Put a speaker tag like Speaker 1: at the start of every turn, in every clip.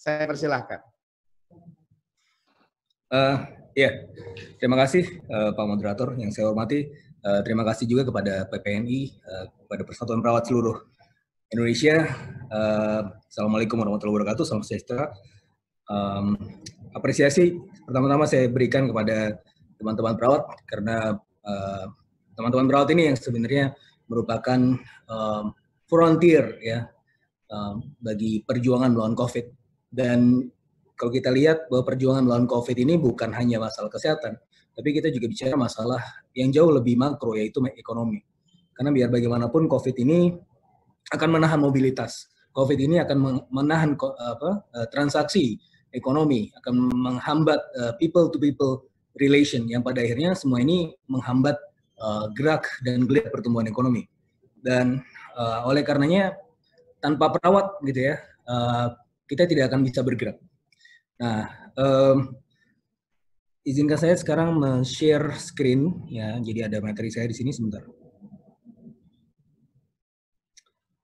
Speaker 1: Saya persilahkan.
Speaker 2: Ya, terima kasih Pak Moderator yang saya hormati. Terima kasih juga kepada PPNI, kepada Persatuan Perawat seluruh Indonesia. Assalamualaikum warahmatullahi wabarakatuh. Salam sejahtera. Apresiasi pertama-tama saya berikan kepada teman-teman perawat karena teman-teman perawat ini yang sebenarnya merupakan frontier ya bagi perjuangan melawan COVID. Dan kalau kita lihat bahwa perjuangan melawan COVID ini bukan hanya masalah kesehatan, tapi kita juga bicara masalah yang jauh lebih makro, yaitu ekonomi. Karena biar bagaimanapun COVID ini akan menahan mobilitas. COVID ini akan menahan transaksi ekonomi, akan menghambat people-to-people relation, yang pada akhirnya semua ini menghambat gerak dan geliat pertumbuhan ekonomi. Dan oleh karenanya, tanpa perawat gitu ya, kita tidak akan bisa bergerak. Nah, izinkan saya sekarang share screen ya. Jadi ada materi saya di sini sebentar.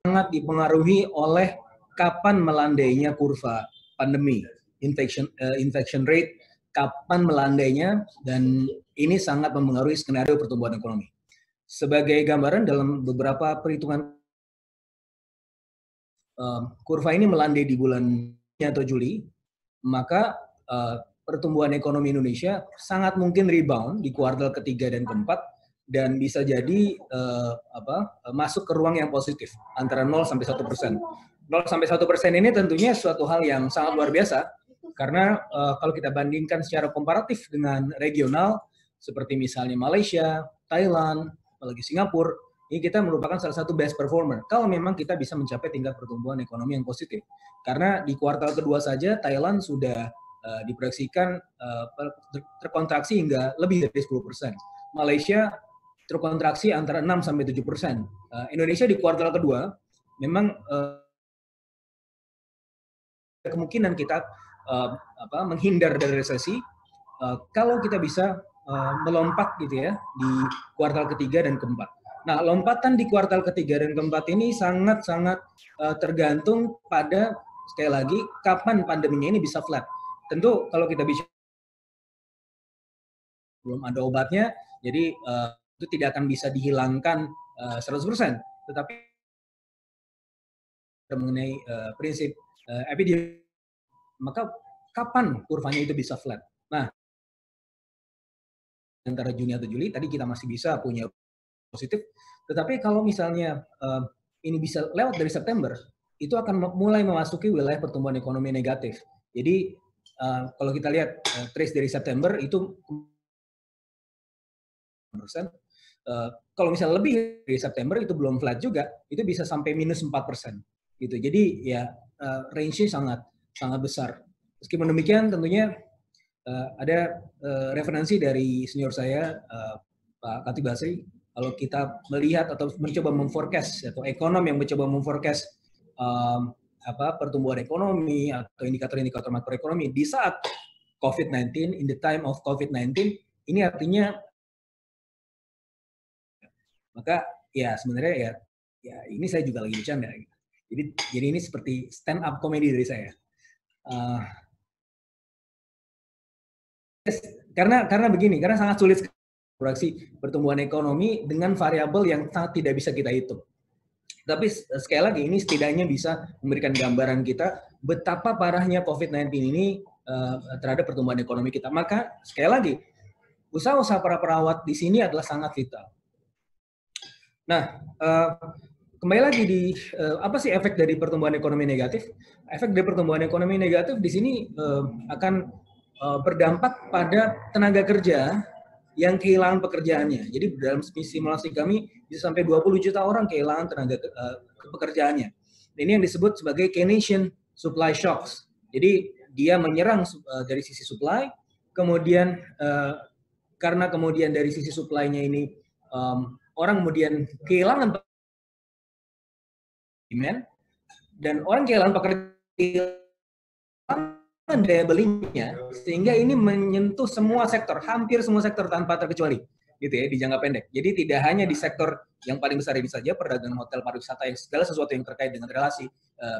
Speaker 2: Sangat dipengaruhi oleh kapan melandainya kurva pandemi, infection rate, kapan melandainya, dan ini sangat mempengaruhi skenario pertumbuhan ekonomi. Sebagai gambaran dalam beberapa perhitungan, kurva ini melandai di bulan atau Juli, maka pertumbuhan ekonomi Indonesia sangat mungkin rebound di kuartal ketiga dan keempat, dan bisa jadi masuk ke ruang yang positif antara 0 sampai 1%. 0 sampai 1% ini tentunya suatu hal yang sangat luar biasa, karena kalau kita bandingkan secara komparatif dengan regional seperti misalnya Malaysia, Thailand, apalagi Singapura, ini kita merupakan salah satu best performer kalau memang kita bisa mencapai tingkat pertumbuhan ekonomi yang positif. Karena di kuartal kedua saja Thailand sudah diproyeksikan terkontraksi hingga lebih dari 10%. Malaysia terkontraksi antara 6 sampai 7%. Indonesia di kuartal kedua memang kemungkinan kita menghindar dari resesi kalau kita bisa melompat gitu ya di kuartal ketiga dan keempat. Nah, lompatan di kuartal ketiga dan keempat ini sangat-sangat tergantung pada, sekali lagi, kapan pandeminya ini bisa flat. Tentu kalau kita bicara belum ada obatnya, jadi itu tidak akan bisa dihilangkan 100%. Tetapi mengenai prinsip epidemiologi, maka kapan kurvanya itu bisa flat? Nah, antara Juni atau Juli, tadi kita masih bisa punya positif, tetapi kalau misalnya ini bisa lewat dari September, itu akan mulai memasuki wilayah pertumbuhan ekonomi negatif. Jadi kalau kita lihat trace dari September itu kalau misalnya lebih dari September itu belum flat juga, itu bisa sampai minus 4%. Gitu. Jadi ya range-nya sangat besar. Meskipun demikian tentunya ada referensi dari senior saya Pak Khatib Basri. Kalau kita melihat atau mencoba memforecast atau ekonom yang mencoba memforecast pertumbuhan ekonomi atau indikator-indikator makroekonomi di saat COVID-19, in the time of COVID-19, ini artinya maka ya sebenarnya ya ini saya juga lagi bercanda. Jadi ini seperti stand up comedy dari saya. Karena begini, karena sangat sulit proyeksi pertumbuhan ekonomi dengan variabel yang sangat tidak bisa kita hitung. Tapi sekali lagi ini setidaknya bisa memberikan gambaran kita betapa parahnya COVID-19 ini terhadap pertumbuhan ekonomi kita. Maka sekali lagi usaha-usaha para perawat di sini adalah sangat vital. Nah, kembali lagi di apa sih efek dari pertumbuhan ekonomi negatif? Efek dari pertumbuhan ekonomi negatif di sini akan berdampak pada tenaga kerja yang kehilangan pekerjaannya. Jadi dalam simulasi kami bisa sampai 20 juta orang kehilangan tenaga pekerjaannya. Ini yang disebut sebagai Keynesian supply shocks. Jadi dia menyerang dari sisi supply, kemudian karena kemudian dari sisi supply-nya ini orang kemudian kehilangan demand, dan orang kehilangan pekerjaan daya belinya, sehingga ini menyentuh semua sektor, hampir semua sektor tanpa terkecuali. gitu ya di jangka pendek. Jadi tidak hanya di sektor yang paling besar ini saja, perdagangan hotel, pariwisata, yang segala sesuatu yang terkait dengan relasi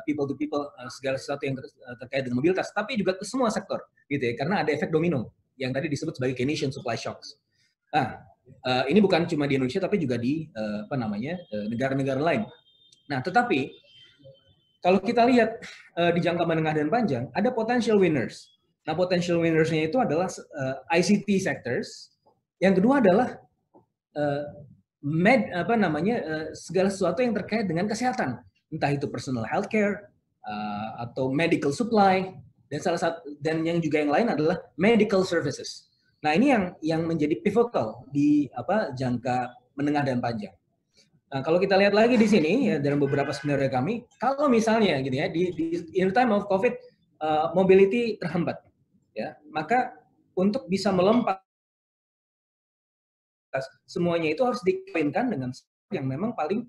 Speaker 2: people to people, segala sesuatu yang terkait dengan mobilitas, tapi juga ke semua sektor, gitu ya, karena ada efek domino yang tadi disebut sebagai Keynesian supply shocks. Nah, ini bukan cuma di Indonesia, tapi juga di negara-negara lain. Nah, tetapi kalau kita lihat di jangka menengah dan panjang, ada potential winners. Nah, potential winners-nya itu adalah ICT sectors. Yang kedua adalah segala sesuatu yang terkait dengan kesehatan, entah itu personal healthcare atau medical supply, dan yang juga yang lain adalah medical services. Nah, ini yang menjadi pivotal di jangka menengah dan panjang. Nah, kalau kita lihat lagi di sini ya, dalam beberapa skenario kami, kalau misalnya gitu ya di in time of COVID mobility terhambat, ya, maka untuk bisa melompat semuanya itu harus dikawinkan dengan yang memang paling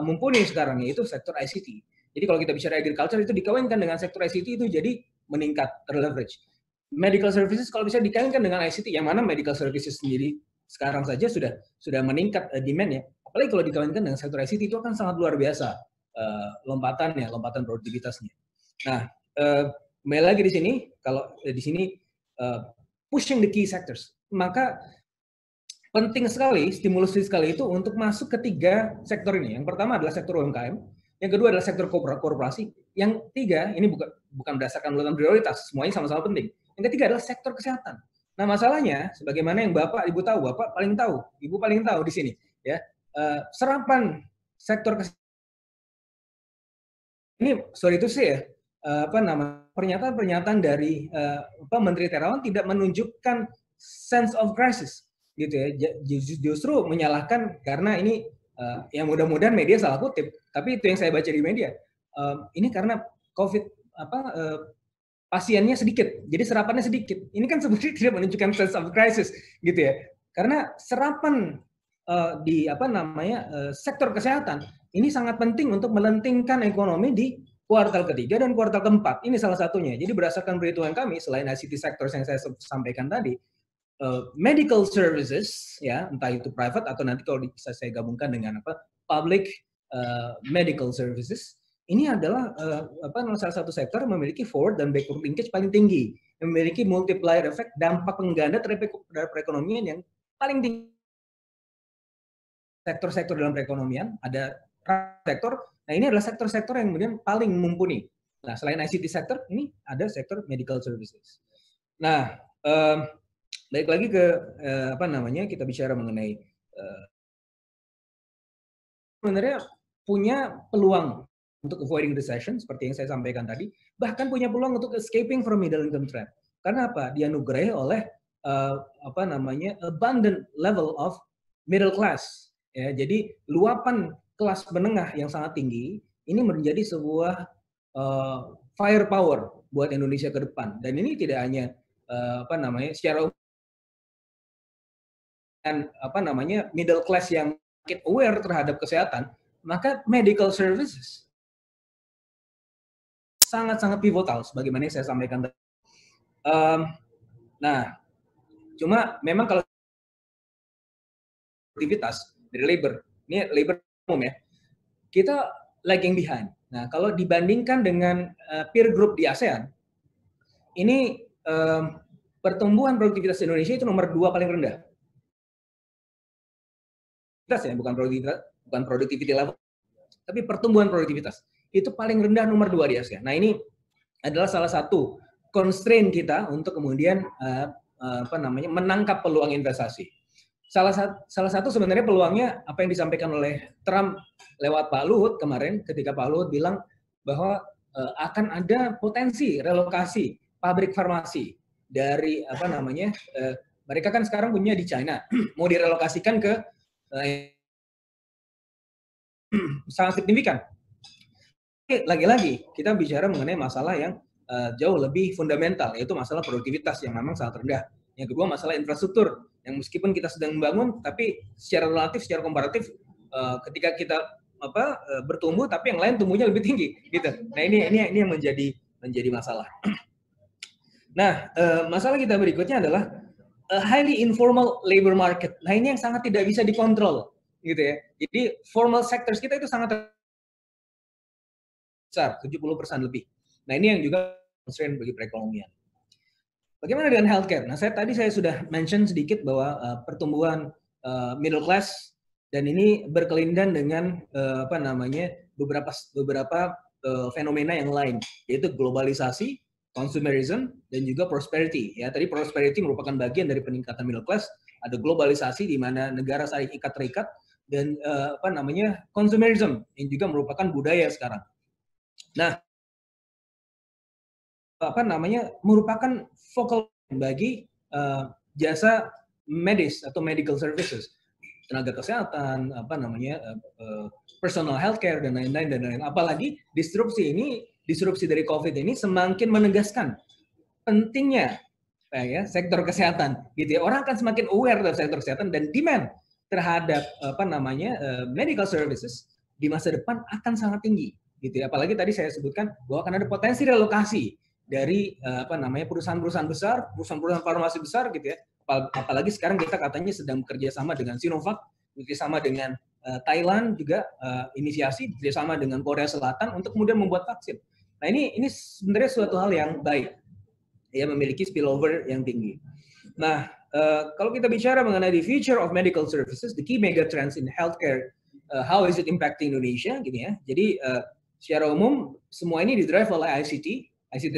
Speaker 2: mumpuni sekarang, yaitu sektor ICT. Jadi kalau kita bicara agriculture itu dikawinkan dengan sektor ICT itu jadi meningkat, terleverage. Medical services kalau bisa dikawinkan dengan ICT, yang mana medical services sendiri sekarang saja sudah meningkat demand-nya. Apalagi kalau dikawinkan dengan sektor ICT itu akan sangat luar biasa lompatan produktivitasnya. Nah, kembali lagi di sini, kalau di sini pushing the key sectors, maka penting sekali stimulus fiskal itu untuk masuk ke 3 sektor ini. Yang pertama adalah sektor UMKM, yang kedua adalah sektor korporasi, yang tiga ini bukan berdasarkan urutan prioritas, semuanya sama-sama penting. Yang ketiga adalah sektor kesehatan. Nah, masalahnya sebagaimana yang Bapak Ibu tahu, Bapak paling tahu, Ibu paling tahu di sini, ya. Serapan sektor kesehatan ini sorry itu sih ya, pernyataan dari Menteri Terawan tidak menunjukkan sense of crisis, gitu ya. Justru menyalahkan karena ini yang mudah-mudahan media salah kutip, tapi itu yang saya baca di media. Ini karena COVID pasiennya sedikit, jadi serapannya sedikit. Ini kan sebenarnya tidak menunjukkan sense of crisis, gitu ya. Karena serapan di sektor kesehatan ini sangat penting untuk melentingkan ekonomi di kuartal ketiga dan kuartal keempat. Ini salah satunya. Jadi berdasarkan perhitungan kami, selain ICT sectors yang saya sampaikan tadi, medical services, ya, entah itu private atau nanti kalau bisa saya gabungkan dengan public medical services, ini adalah salah satu sektor yang memiliki forward dan backward linkage paling tinggi, memiliki multiplier effect, dampak pengganda terhadap perekonomian yang paling tinggi. Sektor-sektor dalam perekonomian, ada sektor, nah ini adalah sektor-sektor yang kemudian paling mumpuni. Nah, selain ICT sector, ini ada sektor medical services. Nah, balik lagi ke kita bicara mengenai sebenarnya punya peluang untuk avoiding recession seperti yang saya sampaikan tadi, bahkan punya peluang untuk escaping from middle income trap. Karena apa? Dianugerahi oleh abundant level of middle class. Ya, jadi luapan kelas menengah yang sangat tinggi ini menjadi sebuah firepower buat Indonesia ke depan. Dan ini tidak hanya secara middle class yang aware terhadap kesehatan, maka medical services sangat-sangat pivotal sebagaimana yang saya sampaikan tadi. Nah, cuma memang kalau aktivitas dari labor, ini labor umum ya, kita lagging behind. Nah, kalau dibandingkan dengan peer group di ASEAN, ini pertumbuhan produktivitas Indonesia itu nomor 2 paling rendah. Ya, bukan productivity level, tapi pertumbuhan produktivitas itu paling rendah nomor 2 di ASEAN. Nah, ini adalah salah satu constraint kita untuk kemudian menangkap peluang investasi. Salah satu sebenarnya peluangnya apa yang disampaikan oleh Trump lewat Pak Luhut kemarin, ketika Pak Luhut bilang bahwa akan ada potensi relokasi pabrik farmasi dari mereka kan sekarang punya di China, mau direlokasikan ke sangat signifikan. Lagi-lagi kita bicara mengenai masalah yang jauh lebih fundamental, yaitu masalah produktivitas yang memang sangat rendah. Yang kedua masalah infrastruktur yang meskipun kita sedang membangun, tapi secara relatif, secara komparatif, ketika kita bertumbuh, tapi yang lain tumbuhnya lebih tinggi, gitu. Nah ini yang menjadi masalah. Nah masalah kita berikutnya adalah a highly informal labor market. Nah ini yang sangat tidak bisa dikontrol, gitu ya. Jadi formal sectors kita itu sangat besar, 70% lebih. Nah ini yang juga constraint bagi perekonomian. Bagaimana dengan healthcare? Nah tadi saya sudah mention sedikit bahwa pertumbuhan middle class dan ini berkelindan dengan beberapa fenomena yang lain, yaitu globalisasi, consumerism, dan juga prosperity. Ya, tadi prosperity merupakan bagian dari peningkatan middle class. Ada globalisasi di mana negara saling ikat terikat, dan consumerism yang juga merupakan budaya sekarang. Nah, merupakan focal bagi jasa medis atau medical services, tenaga kesehatan, personal healthcare dan lain-lain. Apalagi disrupsi dari COVID ini semakin menegaskan pentingnya sektor kesehatan, gitu ya. Orang akan semakin aware terhadap sektor kesehatan dan demand terhadap medical services di masa depan akan sangat tinggi, gitu ya. Apalagi tadi saya sebutkan bahwa akan ada potensi relokasi dari perusahaan-perusahaan besar, perusahaan-perusahaan farmasi besar, gitu ya. Apalagi sekarang kita katanya sedang bekerja sama dengan Sinovac, bekerja sama dengan Thailand juga inisiasi bekerjasama dengan Korea Selatan untuk kemudian membuat vaksin. Nah ini sebenarnya suatu hal yang baik, ya, memiliki spillover yang tinggi. Nah kalau kita bicara mengenai the future of medical services, the key mega trends in healthcare, how is it impacting Indonesia, gitu ya. Jadi secara umum semua ini didrive oleh ICT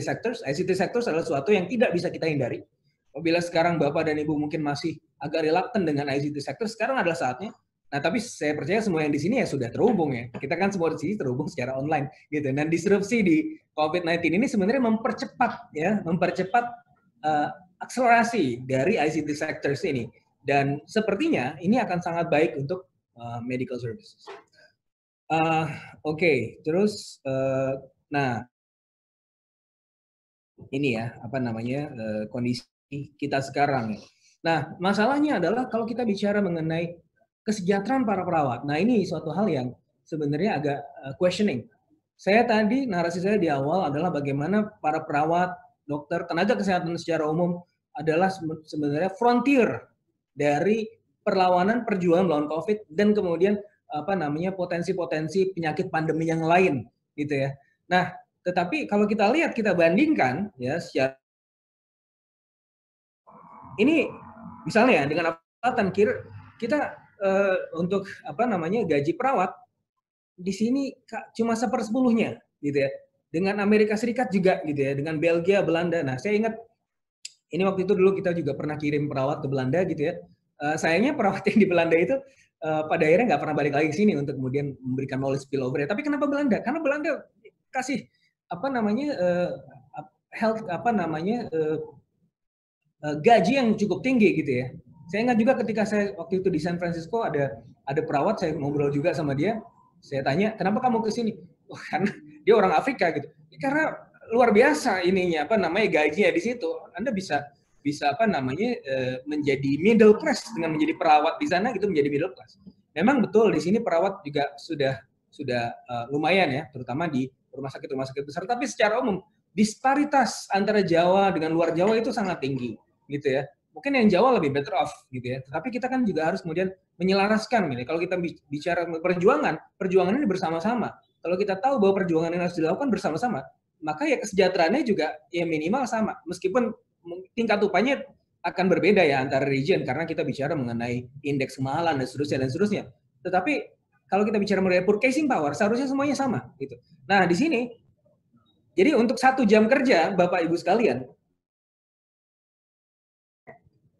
Speaker 2: sectors. ICT sectors adalah sesuatu yang tidak bisa kita hindari. Apabila sekarang Bapak dan Ibu mungkin masih agak reluctant dengan ICT sector, sekarang adalah saatnya. Nah, tapi saya percaya semua yang di sini ya sudah terhubung ya. Kita kan semua di sini terhubung secara online gitu. Dan disrupsi di COVID-19 ini sebenarnya mempercepat akselerasi dari ICT sectors ini. Dan sepertinya ini akan sangat baik untuk medical services. Oke, terus nah ini ya kondisi kita sekarang. Nah, masalahnya adalah kalau kita bicara mengenai kesejahteraan para perawat. Nah, ini suatu hal yang sebenarnya agak questioning. Narasi saya di awal adalah bagaimana para perawat, dokter, tenaga kesehatan secara umum adalah sebenarnya frontier dari perlawanan perjuangan melawan COVID dan kemudian potensi-potensi penyakit pandemi yang lain gitu ya. Nah, tetapi kalau kita lihat, kita bandingkan ya secara ini misalnya dengan apatan kita untuk gaji perawat di sini cuma 1/10-nya gitu ya. Dengan Amerika Serikat juga gitu ya, dengan Belgia, Belanda. Nah, saya ingat ini waktu itu dulu kita juga pernah kirim perawat ke Belanda gitu ya. Sayangnya perawat yang di Belanda itu pada akhirnya nggak pernah balik lagi ke sini untuk kemudian memberikan knowledge spillover. Tapi kenapa Belanda? Karena Belanda kasih gaji yang cukup tinggi gitu ya. Saya ingat juga ketika saya waktu itu di San Francisco ada perawat, saya ngobrol juga sama dia. Saya tanya, kenapa kamu ke sini? Oh, karena dia orang Afrika gitu. Karena luar biasa gajinya di situ. Anda bisa menjadi middle class dengan menjadi perawat di sana gitu, menjadi middle class. Memang betul di sini perawat juga sudah lumayan ya, terutama di rumah sakit besar. Tapi secara umum disparitas antara Jawa dengan luar Jawa itu sangat tinggi gitu ya. Mungkin yang Jawa lebih better off gitu ya. Tapi kita kan juga harus kemudian menyelaraskan gitu. Kalau kita bicara perjuangan ini bersama-sama. Kalau kita tahu bahwa perjuangan ini harus dilakukan bersama-sama, maka ya kesejahteraannya juga ya minimal sama. Meskipun tingkat upahnya akan berbeda ya antara region karena kita bicara mengenai indeks kemahalan dan seterusnya. Tetapi kalau kita bicara mengenai purchasing power, seharusnya semuanya sama gitu. Nah, di sini jadi untuk 1 jam kerja, Bapak Ibu sekalian,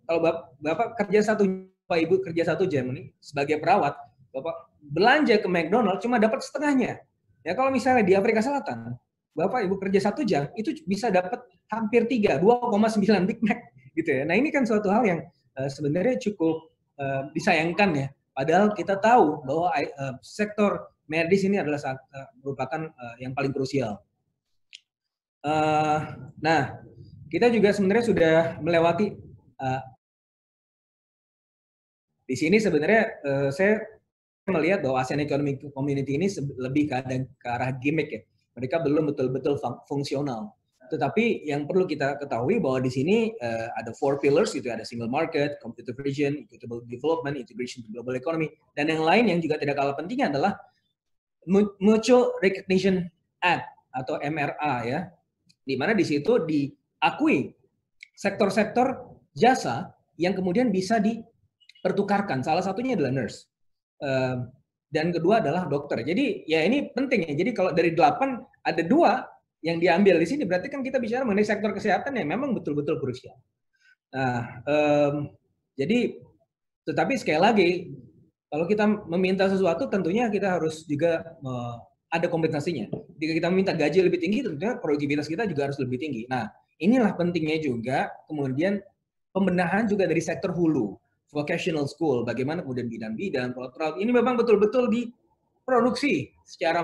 Speaker 2: kalau Bapak kerja Bapak Ibu kerja 1 jam ini sebagai perawat, Bapak belanja ke McDonald cuma dapat setengahnya. Ya kalau misalnya di Afrika Selatan, Bapak Ibu kerja 1 jam itu bisa dapat hampir 2,9 Big Mac gitu ya. Nah ini kan suatu hal yang sebenarnya cukup disayangkan ya. Padahal kita tahu bahwa sektor medis ini adalah merupakan yang paling krusial. Nah, kita juga sebenarnya sudah melewati di sini sebenarnya saya melihat bahwa ASEAN Economic Community ini lebih ke arah gimmick ya. Mereka belum betul-betul fungsional. Tetapi yang perlu kita ketahui bahwa di sini ada 4 pillars gitu, ada single market, competitive vision, equitable development, integration to global economy, dan yang lain yang juga tidak kalah penting adalah Mutual Recognition Act atau MRA ya, di mana di situ diakui sektor-sektor jasa yang kemudian bisa dipertukarkan. Salah satunya adalah nurse. Dan kedua adalah dokter. Jadi ya ini penting ya. Jadi kalau dari 8 ada 2 yang diambil di sini, berarti kan kita bicara mengenai sektor kesehatan yang memang betul-betul krusial. Nah, jadi tetapi sekali lagi kalau kita meminta sesuatu tentunya kita harus juga ada kompensasinya. Jika kita meminta gaji lebih tinggi, tentunya produktivitas kita juga harus lebih tinggi. Nah, inilah pentingnya juga kemudian pembenahan juga dari sektor hulu, vocational school, bagaimana kemudian bidan-bidan, ini memang betul-betul diproduksi secara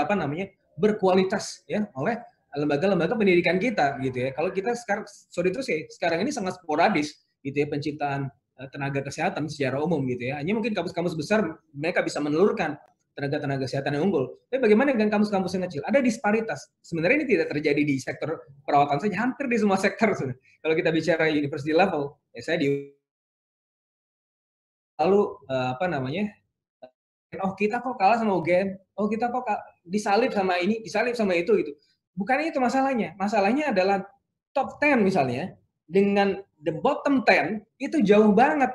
Speaker 2: apa namanya berkualitas ya oleh lembaga-lembaga pendidikan kita gitu ya. Kalau kita sekarang sekarang ini sangat sporadis gitu ya penciptaan tenaga kesehatan secara umum gitu ya. Hanya mungkin kampus-kampus besar mereka bisa menelurkan tenaga kesehatan yang unggul. Tapi bagaimana dengan kampus-kampus yang kecil? Ada disparitas. Sebenarnya ini tidak terjadi di sektor perawatan saja, hampir di semua sektor. Kalau kita bicara university level, ya saya lalu apa namanya? Oh kita kok kalah sama UGM, oh kita kok disalib sama ini, disalib sama itu gitu. Bukan itu masalahnya. Masalahnya adalah top 10 misalnya dengan the bottom 10 itu jauh banget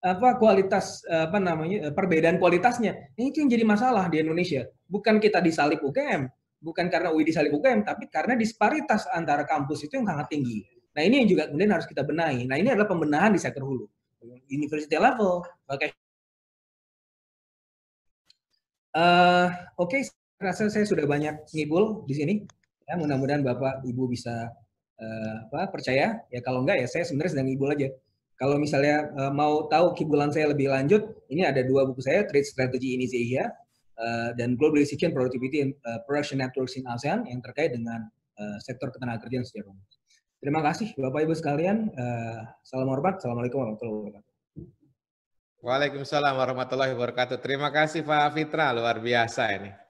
Speaker 2: apa kualitas apa namanya perbedaan kualitasnya. Itu yang jadi masalah di Indonesia. Bukan kita disalib UGM, bukan karena UI disalib UGM, tapi karena disparitas antara kampus itu yang sangat tinggi. Nah ini yang juga kemudian harus kita benahi. Nah ini adalah pembenahan di sektor hulu, university level, Oke, rasa saya sudah banyak ngibul di sini. Ya, mudah-mudahan Bapak Ibu bisa percaya. Ya kalau enggak ya saya sebenarnya sedang ngibul aja. Kalau misalnya mau tahu kibulan saya lebih lanjut, ini ada 2 buku saya, Trade Strategy in East Asia dan Globalization, Productivity and Production Networks in ASEAN yang terkait dengan sektor ketenagakerjaan secara umum. Terima kasih Bapak Ibu sekalian. Salam hormat. Assalamualaikum warahmatullahi wabarakatuh.
Speaker 1: Waalaikumsalam warahmatullahi wabarakatuh. Terima kasih Pak Fitra, luar biasa ini.